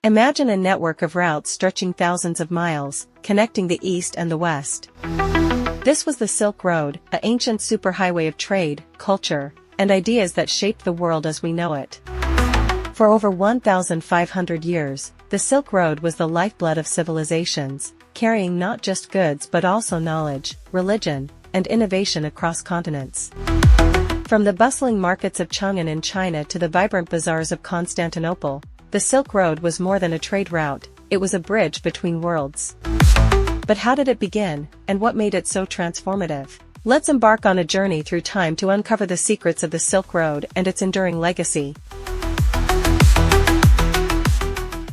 Imagine a network of routes stretching thousands of miles, connecting the East and the West. This was the Silk Road, an ancient superhighway of trade, culture, and ideas that shaped the world as we know it. For over 1,500 years, the Silk Road was the lifeblood of civilizations, carrying not just goods but also knowledge, religion, and innovation across continents. From the bustling markets of Chang'an in China to the vibrant bazaars of Constantinople, the Silk Road was more than a trade route, it was a bridge between worlds. But how did it begin, and what made it so transformative? Let's embark on a journey through time to uncover the secrets of the Silk Road and its enduring legacy.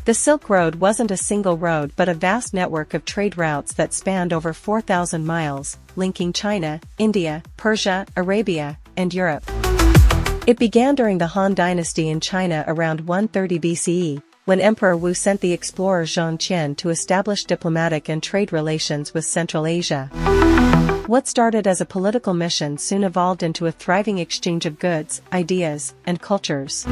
The Silk Road wasn't a single road but a vast network of trade routes that spanned over 4,000 miles, linking China, India, Persia, Arabia, and Europe. It began during the Han Dynasty in China around 130 BCE, when Emperor Wu sent the explorer Zhang Qian to establish diplomatic and trade relations with Central Asia. What started as a political mission soon evolved into a thriving exchange of goods, ideas, and cultures.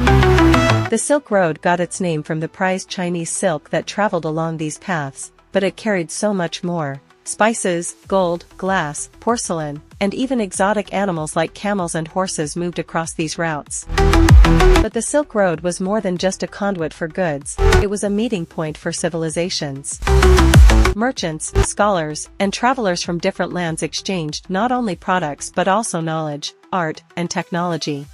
The Silk Road got its name from the prized Chinese silk that traveled along these paths, but it carried so much more. Spices, gold, glass, porcelain, and even exotic animals like camels and horses moved across these routes. But the Silk Road was more than just a conduit for goods, it was a meeting point for civilizations. Merchants, scholars, and travelers from different lands exchanged not only products but also knowledge, art, and technology.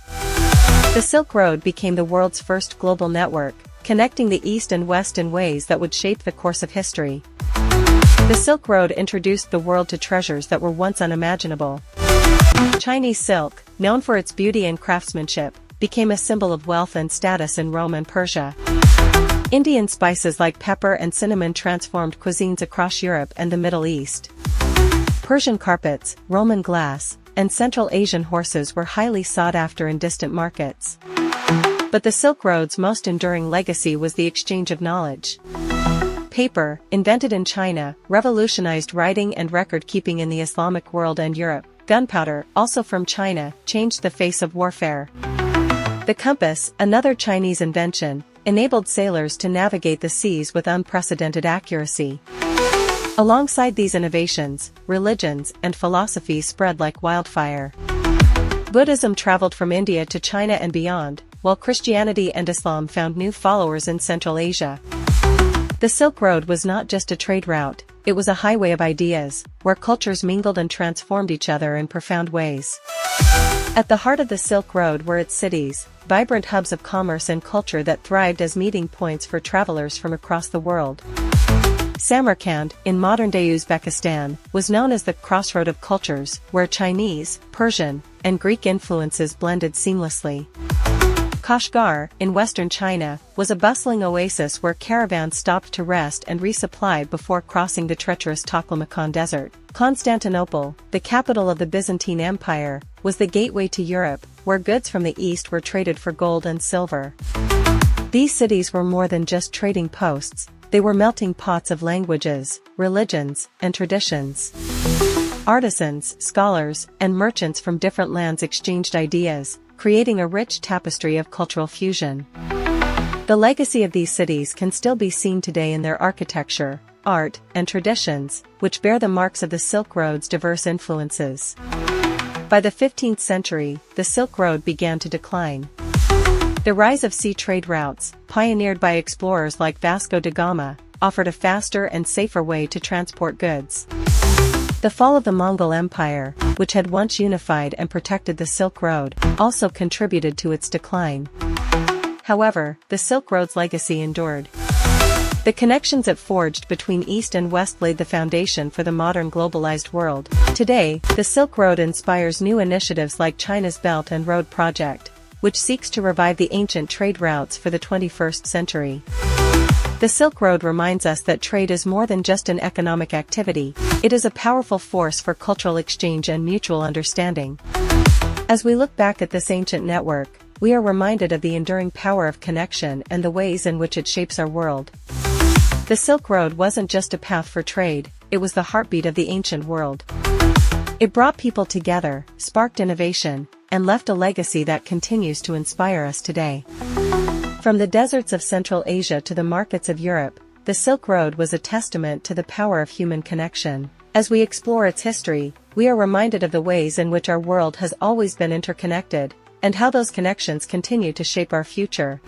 The Silk Road became the world's first global network, connecting the East and West in ways that would shape the course of history. The Silk Road introduced the world to treasures that were once unimaginable. Chinese silk, known for its beauty and craftsmanship, became a symbol of wealth and status in Rome and Persia. Indian spices like pepper and cinnamon transformed cuisines across Europe and the Middle East. Persian carpets, Roman glass, and Central Asian horses were highly sought after in distant markets. But the Silk Road's most enduring legacy was the exchange of knowledge. Paper, invented in China, revolutionized writing and record-keeping in the Islamic world and Europe. Gunpowder, also from China, changed the face of warfare. The compass, another Chinese invention, enabled sailors to navigate the seas with unprecedented accuracy. Alongside these innovations, religions and philosophies spread like wildfire. Buddhism traveled from India to China and beyond, while Christianity and Islam found new followers in Central Asia. The Silk Road was not just a trade route, it was a highway of ideas, where cultures mingled and transformed each other in profound ways. At the heart of the Silk Road were its cities, vibrant hubs of commerce and culture that thrived as meeting points for travelers from across the world. Samarkand, in modern-day Uzbekistan, was known as the crossroad of cultures, where Chinese, Persian, and Greek influences blended seamlessly. Kashgar, in western China, was a bustling oasis where caravans stopped to rest and resupply before crossing the treacherous Taklamakan Desert. Constantinople, the capital of the Byzantine Empire, was the gateway to Europe, where goods from the east were traded for gold and silver. These cities were more than just trading posts, they were melting pots of languages, religions, and traditions. Artisans, scholars, and merchants from different lands exchanged ideas, creating a rich tapestry of cultural fusion. The legacy of these cities can still be seen today in their architecture, art, and traditions, which bear the marks of the Silk Road's diverse influences. By the 15th century, the Silk Road began to decline. The rise of sea trade routes, pioneered by explorers like Vasco da Gama, offered a faster and safer way to transport goods. The fall of the Mongol Empire, which had once unified and protected the Silk Road, also contributed to its decline. However, the Silk Road's legacy endured. The connections it forged between East and West laid the foundation for the modern globalized world. Today, the Silk Road inspires new initiatives like China's Belt and Road Project, which seeks to revive the ancient trade routes for the 21st century. The Silk Road reminds us that trade is more than just an economic activity, it is a powerful force for cultural exchange and mutual understanding. As we look back at this ancient network, we are reminded of the enduring power of connection and the ways in which it shapes our world. The Silk Road wasn't just a path for trade, it was the heartbeat of the ancient world. It brought people together, sparked innovation, and left a legacy that continues to inspire us today. From the deserts of Central Asia to the markets of Europe, the Silk Road was a testament to the power of human connection. As we explore its history, we are reminded of the ways in which our world has always been interconnected, and how those connections continue to shape our future.